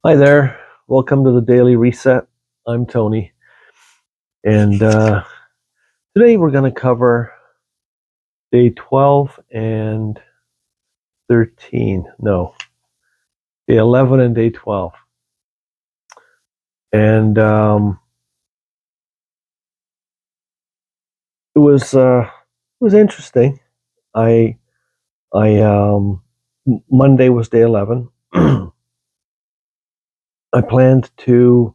Hi there. Welcome to the Daily Reset. I'm Tony. And today we're going to cover day 12 and 13. No, day 11 and day 12. And it was interesting. I I Monday was day 11. I planned to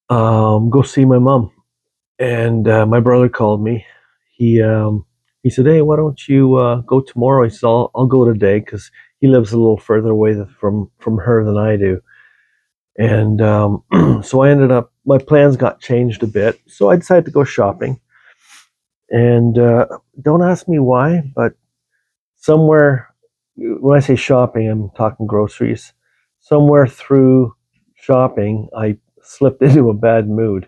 go see my mom, and my brother called me. He um, he said, "Hey, why don't you go tomorrow?" He said, "I'll go today because he lives a little further away from her than I do." And so I ended up my plans got changed a bit, so I decided to go shopping. And don't ask me why, but somewhere when I say shopping, I'm talking groceries. Somewhere through shopping, I slipped into a bad mood.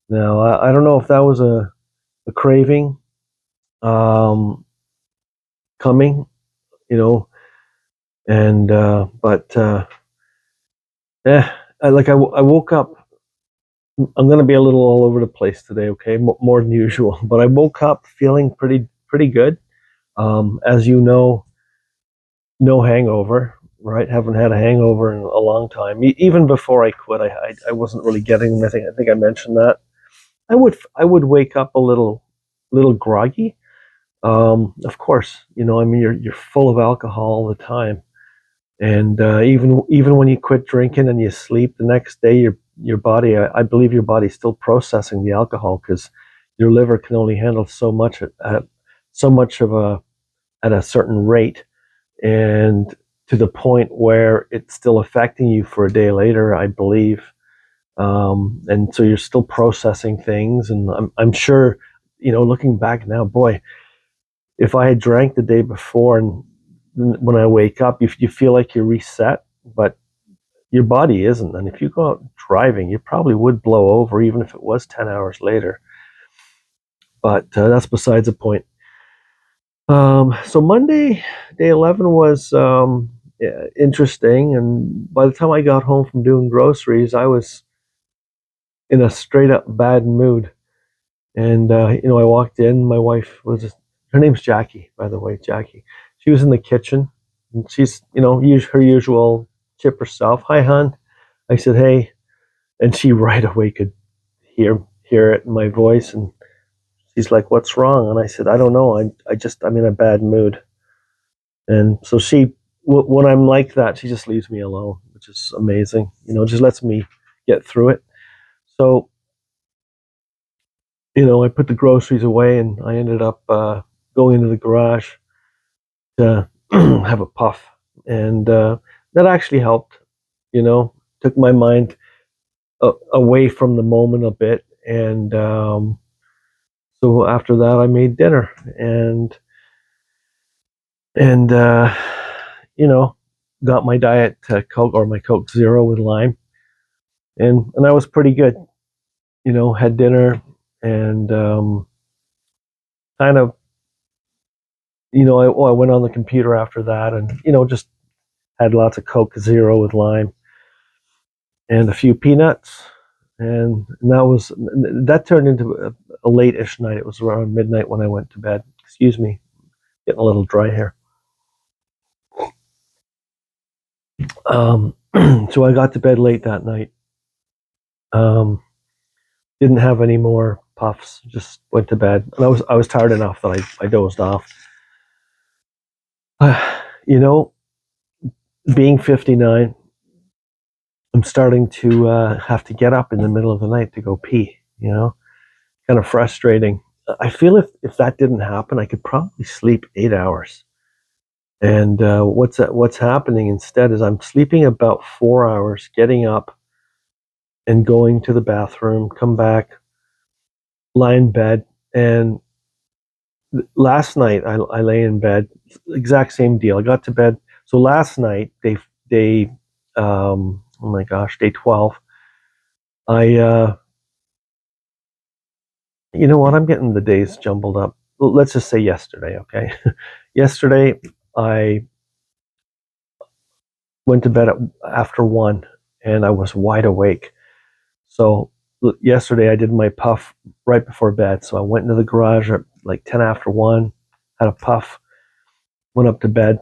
Now I don't know if that was a craving um, coming, you know, and yeah, I woke up. I'm going to be a little all over the place today, okay, more than usual. But I woke up feeling pretty good. As you know, no hangover, right? Haven't had a hangover in a long time. Even before I quit, I wasn't really getting them. I think I mentioned that. I would wake up a little groggy. Of course, I mean you're full of alcohol all the time. And even when you quit drinking and you sleep, the next day your body, I believe your body's still processing the alcohol because your liver can only handle so much at so much of a at a certain rate, and to the point where it's still affecting you for a day later, I believe. And so you're still processing things, and I'm sure, looking back now, boy, if I had drank the day before and when I wake up, you feel like you're reset, but your body isn't. And if you go out driving, you probably would blow over, even if it was 10 hours later. But that's besides the point. So Monday, day 11 was yeah, interesting. And by the time I got home from doing groceries, I was in a straight up bad mood. And, I walked in. My wife her name's Jackie, by the way, Jackie. She was in the kitchen, and she's, her usual chipper self. Hi, hon. I said, hey. And she right away could hear it in my voice, and she's like, "What's wrong?" And I said, "I don't know. I'm in a bad mood." And so when I'm like that, she just leaves me alone, which is amazing. Just lets me get through it. So I put the groceries away, and I ended up going into the garage to have a puff, and that actually helped. Took my mind away from the moment a bit, and so after that, I made dinner, and you know, got my diet Coke or my Coke Zero with lime, and I was pretty good. Had dinner and kind of I went on the computer after that, and just had lots of Coke Zero with lime and a few peanuts, and that turned into a late-ish night. It was around midnight when I went to bed. Excuse me, getting a little dry here. So I got to bed late that night. Um, didn't have any more puffs. Just went to bed, and I was tired enough that I dozed off. You know, being 59, I'm starting to have to get up in the middle of the night to go pee. Kind of frustrating. I feel if that didn't happen, I could probably sleep 8 hours. And what's happening instead is I'm sleeping about 4 hours, getting up and going to the bathroom, come back, lie in bed, and last night I lay in bed, exact same deal. I got to bed. So last night, they oh my gosh, day 12. I You know what? I'm getting the days jumbled up. Let's just say yesterday, okay? Yesterday, I Went to bed after 1, and I was wide awake. So yesterday I did my puff right before bed. So I went into the garage at like 10 after 1, had a puff, went up to bed,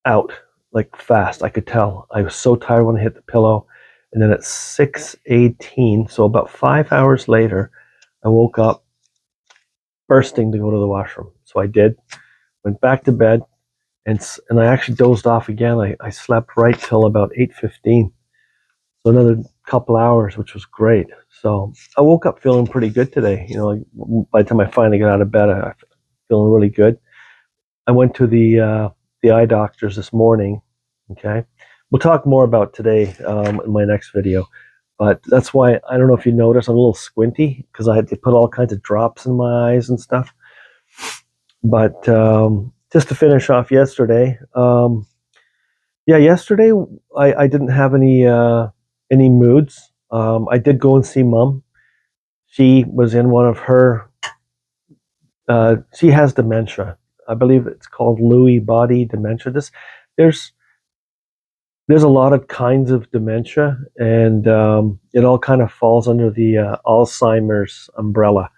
out like fast. I could tell. I was so tired when I hit the pillow. And then at 6:18, so about 5 hours later, I woke up bursting to go to the washroom. So I did, went back to bed, and I actually dozed off again. I slept right till about 8:15. So another couple hours, which was great. So I woke up feeling pretty good today. Like by the time I finally got out of bed, I feeling really good. I went to the eye doctors this morning. Okay, we'll talk more about today in my next video. But that's why I don't know if you noticed I'm a little squinty because I had to put all kinds of drops in my eyes and stuff. But just to finish off yesterday, yeah, yesterday I didn't have any moods. I did go and see Mom. She was in one of her. She has dementia. I believe it's called Lewy body dementia. There's there's a lot of kinds of dementia, and it all kind of falls under the Alzheimer's umbrella.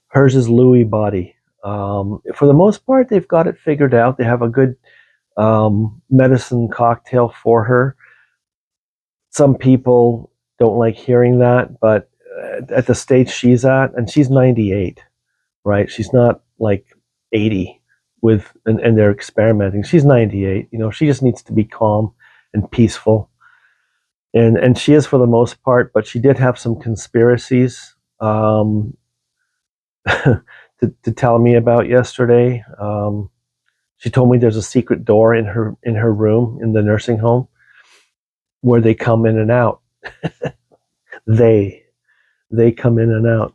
Hers is Lewy body. For the most part, they've got it figured out. They have a good medicine cocktail for her. Some people don't like hearing that, but at the stage she's at, and she's 98, right? She's not like 80 and they're experimenting. She's 98. She just needs to be calm and peaceful, and she is for the most part. But she did have some conspiracies to tell me about yesterday. She told me there's a secret door in her room in the nursing home where they come in and out. They come in and out,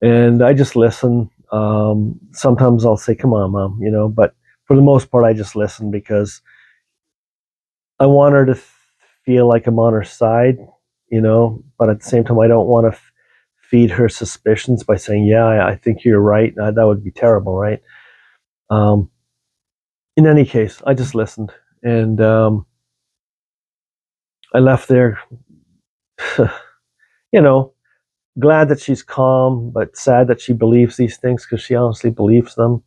and I just listen. Sometimes I'll say, "Come on, Mom," but for the most part, I just listen because I want her to feel like I'm on her side, but at the same time, I don't want to feed her suspicions by saying, "Yeah, I think you're right." That would be terrible, right? Um, in any case, I just listened, and I left there, you know, glad that she's calm, but sad that she believes these things because she honestly believes them.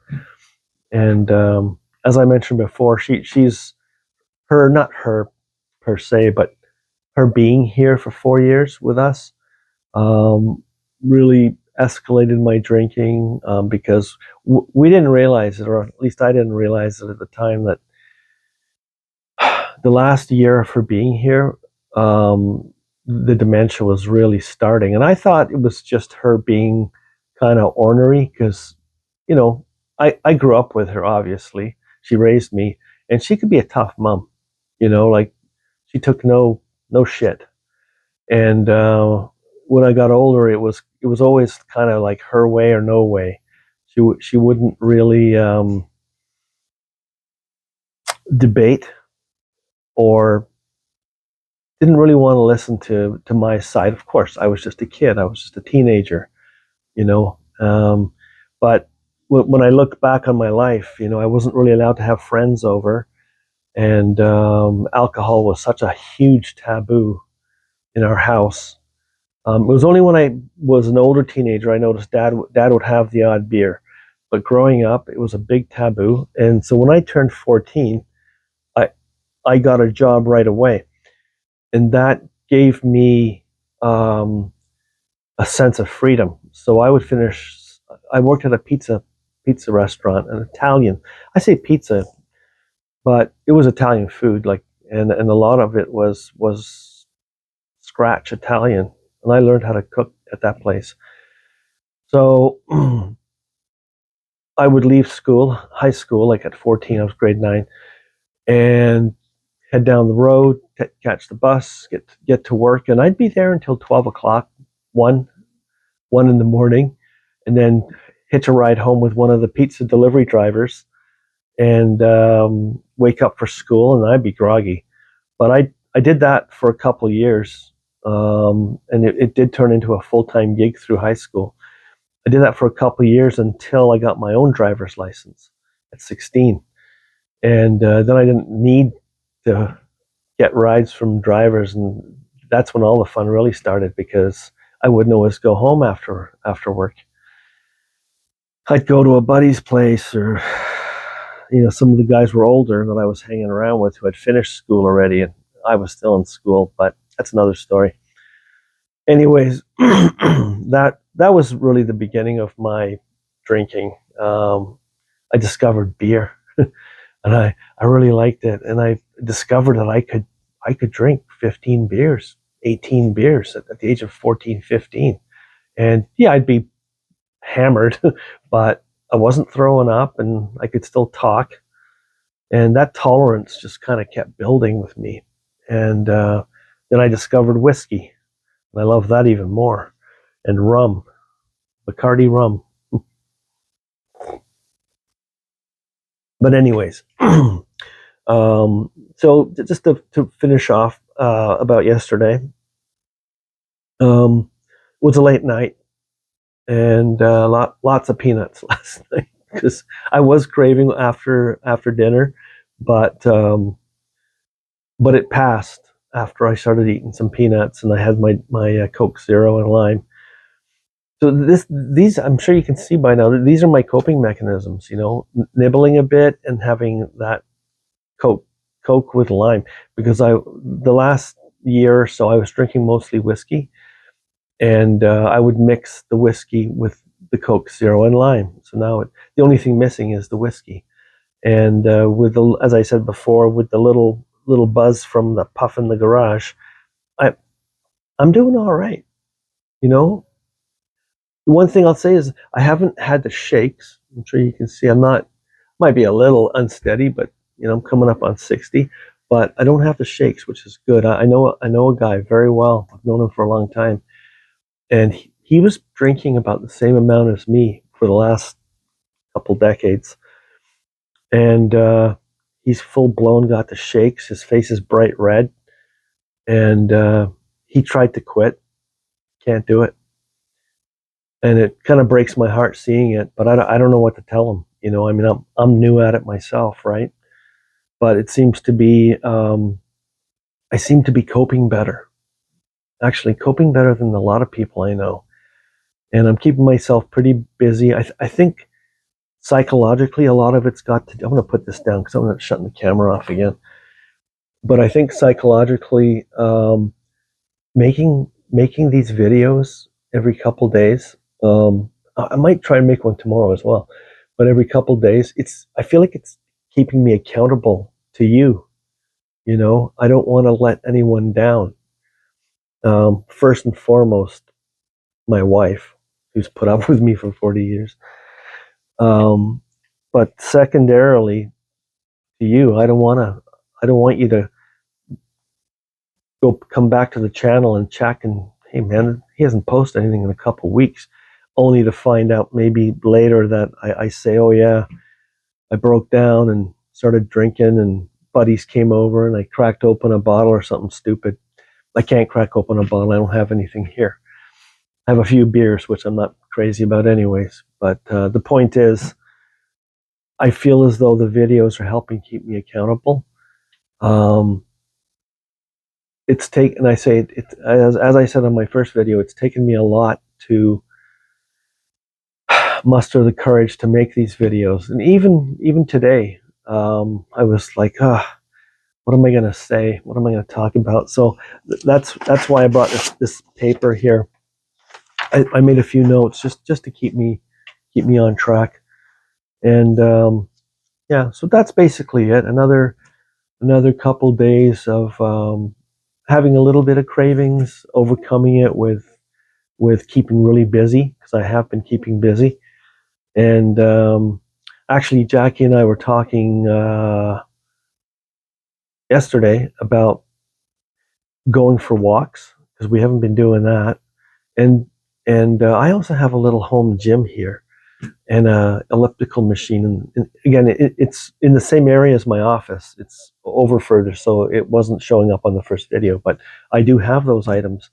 And as I mentioned before, she's her, not her per se, but her being here for 4 years with us um, really escalated my drinking because we didn't realize it, or at least I didn't realize it at the time, that the last year of her being here, the dementia was really starting. And I thought it was just her being kind of ornery because, you know, I grew up with her, obviously. She raised me, and she could be a tough mom, like she took no shit. And when I got older, it was always kind of like her way or no way. She wouldn't really debate, or didn't really want to listen to my side. Of course, I was just a kid. I was just a teenager, you know. But when I look back on my life, I wasn't really allowed to have friends over, and alcohol was such a huge taboo in our house. It was only when I was an older teenager I noticed dad would have the odd beer, but growing up it was a big taboo. And so when I turned 14, I I got a job right away, and that gave me a sense of freedom. So I would finish. I worked at a pizza restaurant, an Italian. I say pizza, but it was Italian food, like, and a lot of it was scratch Italian, and I learned how to cook at that place. So I would leave school, high school, like at 14. I was grade 9, and head down the road, catch the bus, get to work, and I'd be there until 12 o'clock, one in the morning, and then hitch a ride home with one of the pizza delivery drivers, and wake up for school, and I'd be groggy. But I did that for a couple of years, and it did turn into a full time gig through high school. I did that for a couple of years until I got my own driver's license at 16, and then I didn't need to get rides from drivers, and that's when all the fun really started, because I wouldn't always go home after work. I'd go to a buddy's place, or some of the guys were older that I was hanging around with who had finished school already, and I was still in school, but that's another story. Anyways, that was really the beginning of my drinking. I discovered beer, and I really liked it, and I discovered that I could drink 15 beers, 18 beers at the age of 14, 15. And yeah, I'd be hammered, but I wasn't throwing up, and I could still talk. And that tolerance just kind of kept building with me. And then I discovered whiskey, and I love that even more. And rum, Bacardi rum. But anyways, so just to finish off about yesterday, it was a late night, and lots of peanuts last night, because I was craving after dinner, but it passed after I started eating some peanuts, and I had my Coke Zero and lime. So these, I'm sure you can see by now that these are my coping mechanisms. Nibbling a bit and having that Coke with lime, because the last year or so I was drinking mostly whiskey, and I would mix the whiskey with the Coke Zero and lime. So now the only thing missing is the whiskey, and as I said before, with the little buzz from the puff in the garage, I'm doing all right. The one thing I'll say is I haven't had the shakes. I'm sure you can see might be a little unsteady, but I'm coming up on 60, but I don't have the shakes, which is good. I know a guy very well. I've known him for a long time, and he was drinking about the same amount as me for the last couple decades, and he's full blown got the shakes. His face is bright red, and he tried to quit, can't do it. And it kind of breaks my heart seeing it, but I don't know what to tell him. I mean, I'm new at it myself, right? But it seems to be, I seem to be coping better. Actually, coping better than a lot of people I know. And I'm keeping myself pretty busy. I think psychologically, a lot of it's got to. I'm going to put this down because I'm not shutting the camera off again. But I think psychologically, making these videos every couple days. I might try and make one tomorrow as well, but every couple days, I feel like it's keeping me accountable to you. I don't want to let anyone down. First and foremost, my wife, who's put up with me for 40 years. But secondarily, to you, I don't want you to come back to the channel and check, and hey man, he hasn't posted anything in a couple weeks, only to find out maybe later that I say, oh yeah, I broke down and started drinking, and buddies came over and I cracked open a bottle or something stupid. I can't crack open a bottle. I don't have anything here. I have a few beers, which I'm not crazy about anyways. But the point is, I feel as though the videos are helping keep me accountable. It's taken, I say it, as I said on my first video, it's taken me a lot to muster the courage to make these videos. And even today, I was like, what am I going to say? What am I going to talk about? So that's why I brought this paper here. I made a few notes just to keep me on track. And yeah, so that's basically it. Another couple days of having a little bit of cravings, overcoming it with keeping really busy, because I have been keeping busy. And actually, Jackie and I were talking yesterday about going for walks, because we haven't been doing that. And I also have a little home gym here, and a elliptical machine. And again, it's in the same area as my office. It's over further, so it wasn't showing up on the first video. But I do have those items,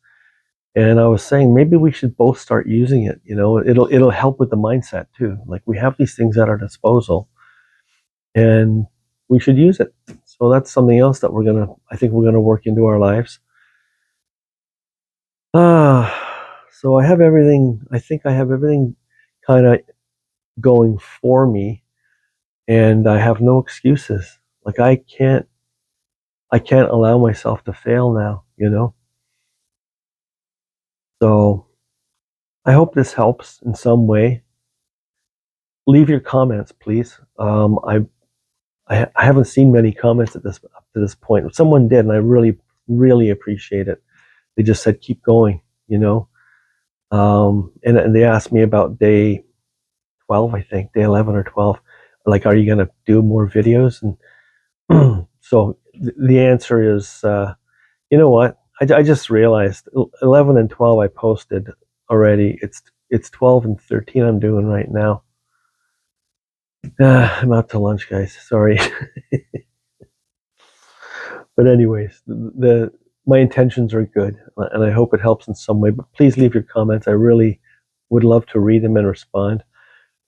and I was saying maybe we should both start using it. It'll help with the mindset too. Like, we have these things at our disposal, and we should use it. So that's something else that I think we're gonna work into our lives. So I have everything. I think I have everything kind of going for me, and I have no excuses. Like I can't allow myself to fail now, you know? So I hope this helps in some way. Leave your comments, please. I haven't seen many comments up to this point. Someone did, and I really appreciate it. They just said keep going, you know. And they asked me about day 12, I think, day 11 or 12. Like, are you going to do more videos? And so the answer is, you know what? I just realized 11 and 12 I posted already. It's 12 and 13 I'm doing right now. I'm out to lunch, guys. Sorry. But anyways, my intentions are good, and I hope it helps in some way. But please leave your comments. I really would love to read them and respond.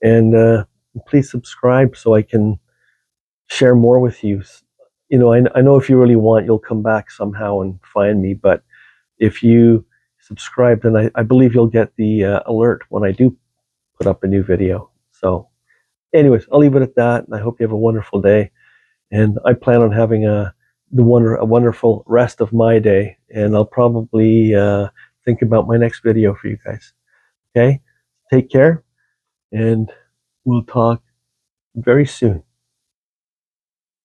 And please subscribe so I can share more with you. You know, I know if you really want, you'll come back somehow and find me. But if you subscribe, then I believe you'll get the alert when I do put up a new video. So, anyways, I'll leave it at that. And I hope you have a wonderful day. And I plan on having a wonderful rest of my day. And I'll probably think about my next video for you guys. Okay, take care, and we'll talk very soon.